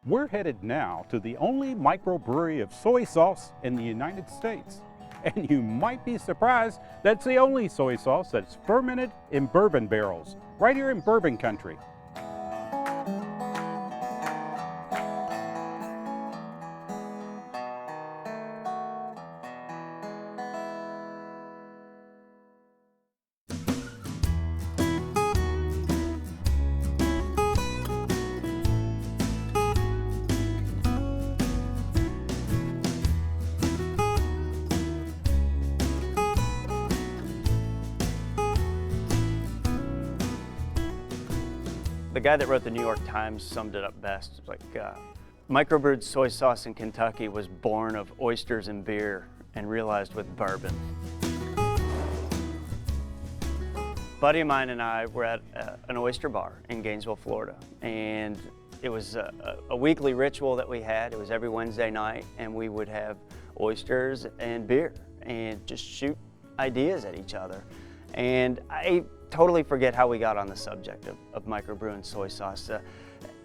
We're headed now to the only microbrewery of soy sauce in the United States. And you might be surprised that's the only soy sauce that's fermented in bourbon barrels, right here in bourbon country. The guy that wrote the New York Times summed it up best. It's like, microbrewed soy sauce in Kentucky was born of oysters and beer and realized with bourbon. A buddy of mine and I were at an oyster bar in Gainesville, Florida, and it was a weekly ritual that we had. It was every Wednesday night, and we would have oysters and beer and just shoot ideas at each other. And I totally forget how we got on the subject of microbrewing soy sauce.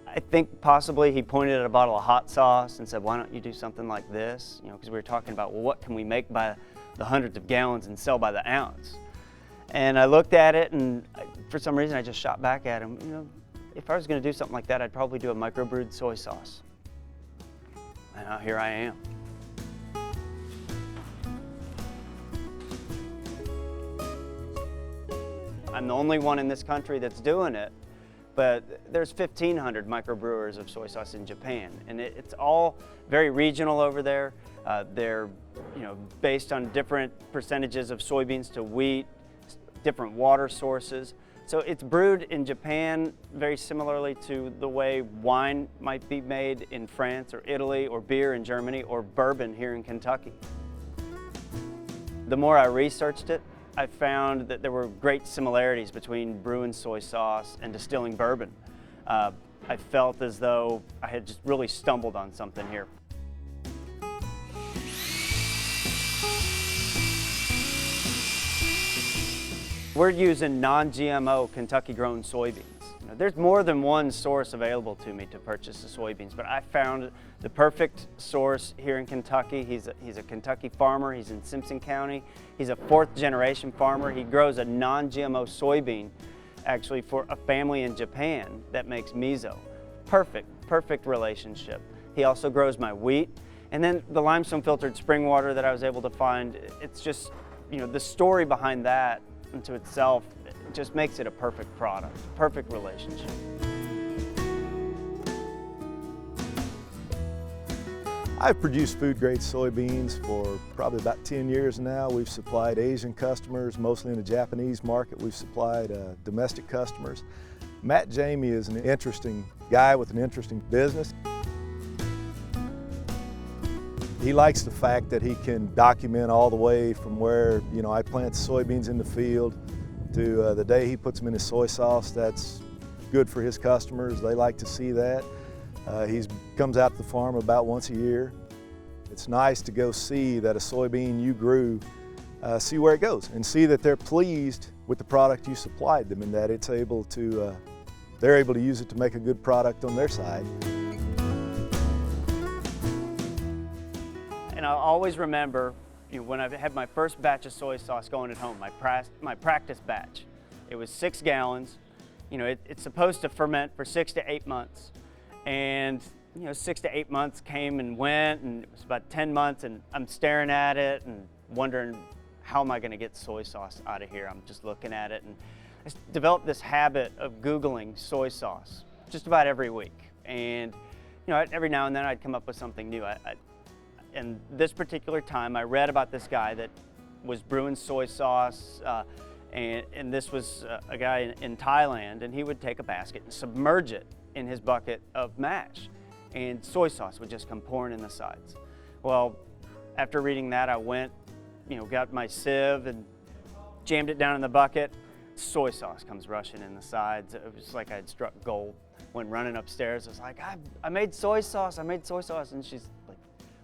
I think possibly he pointed at a bottle of hot sauce and said, why don't you do something like this? You know, because we were talking about, well, what can we make by the hundreds of gallons and sell by the ounce? And I looked at it, and for some reason I just shot back at him, you know, if I was going to do something like that, I'd probably do a microbrewed soy sauce. And now here I am. I'm the only one in this country that's doing it, but there's 1,500 microbrewers of soy sauce in Japan, and it's all very regional over there. They're, you know, based on different percentages of soybeans to wheat, different water sources. So it's brewed in Japan very similarly to the way wine might be made in France or Italy, or beer in Germany, or bourbon here in Kentucky. The more I researched it, I found that there were great similarities between brewing soy sauce and distilling bourbon. I felt as though I had just really stumbled on something here. We're using non-GMO Kentucky-grown soybeans. You know, there's more than one source available to me to purchase the soybeans, but I found the perfect source here in Kentucky. He's a Kentucky farmer. He's in Simpson County. He's a fourth-generation farmer. He grows a non-GMO soybean, actually, for a family in Japan that makes miso. Perfect relationship. He also grows my wheat. And then the limestone filtered spring water that I was able to find, it's just, you know, the story behind that into itself, it just makes it a perfect product, perfect relationship. I've produced food-grade soybeans for probably about 10 years now. We've supplied Asian customers, mostly in the Japanese market. We've supplied domestic customers. Matt Jamie is an interesting guy with an interesting business. He likes the fact that he can document all the way from where, you know, I plant soybeans in the field to the day he puts them in his soy sauce. That's good for his customers. They like to see that. He comes out to the farm about once a year. It's nice to go see that a soybean you grew, see where it goes and see that they're pleased with the product you supplied them, and that it's able to, they're able to use it to make a good product on their side. And I'll always remember, you know, when I had my first batch of soy sauce going at home, my practice batch. It was 6 gallons. You know, it's supposed to ferment for 6 to 8 months. And, you know, 6 to 8 months came and went, and it was about 10 months, and I'm staring at it and wondering, how am I going to get soy sauce out of here? I'm just looking at it, and I developed this habit of Googling soy sauce just about every week. And, you know, every now and then I'd come up with something new. And this particular time, I read about this guy that was brewing soy sauce, and this was a guy in Thailand, and he would take a basket and submerge it in his bucket of mash, and soy sauce would just come pouring in the sides. Well, after reading that, I went, you know, got my sieve and jammed it down in the bucket. Soy sauce comes rushing in the sides. It was like I'd struck gold. Went running upstairs. I was like, I made soy sauce. I made soy sauce, and she's like,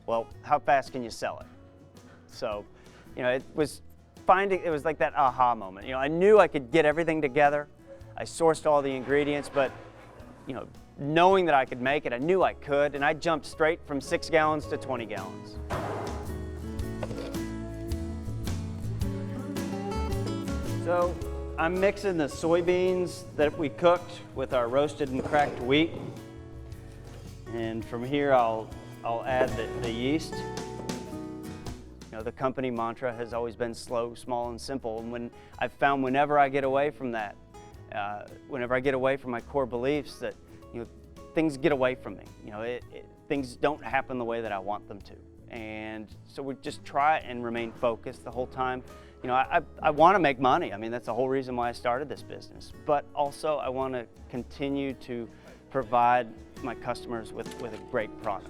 well, how fast can you sell it? So, you know, it was like that aha moment. You know, I knew I could get everything together. I sourced all the ingredients, but, you know, knowing that I could make it, I knew I could, and I jumped straight from 6 gallons to 20 gallons. So I'm mixing the soybeans that we cooked with our roasted and cracked wheat. And from here, I'll add the yeast. You know, the company mantra has always been slow, small, and simple. And I've found whenever I get away from that, whenever I get away from my core beliefs, that things get away from me. Things don't happen the way that I want them to. And so we just try and remain focused the whole time. I want to make money. I mean, that's the whole reason why I started this business. But also, I want to continue to provide my customers with a great product.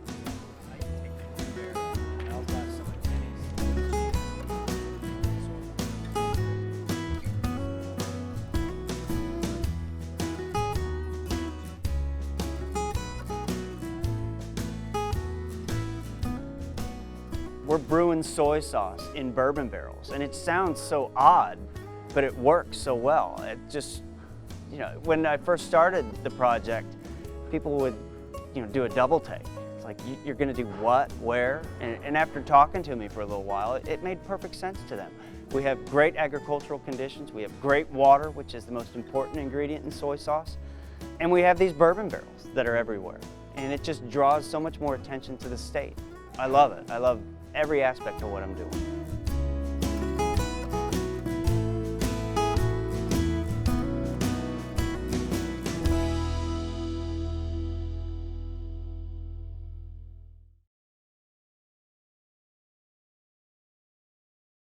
We're brewing soy sauce in bourbon barrels, and it sounds so odd, but it works so well. It just, when I first started the project, people would, do a double take. It's like, you're gonna do what, where? And after talking to me for a little while, it made perfect sense to them. We have great agricultural conditions, we have great water, which is the most important ingredient in soy sauce, and we have these bourbon barrels that are everywhere. And it just draws so much more attention to the state. I love it. I love every aspect of what I'm doing.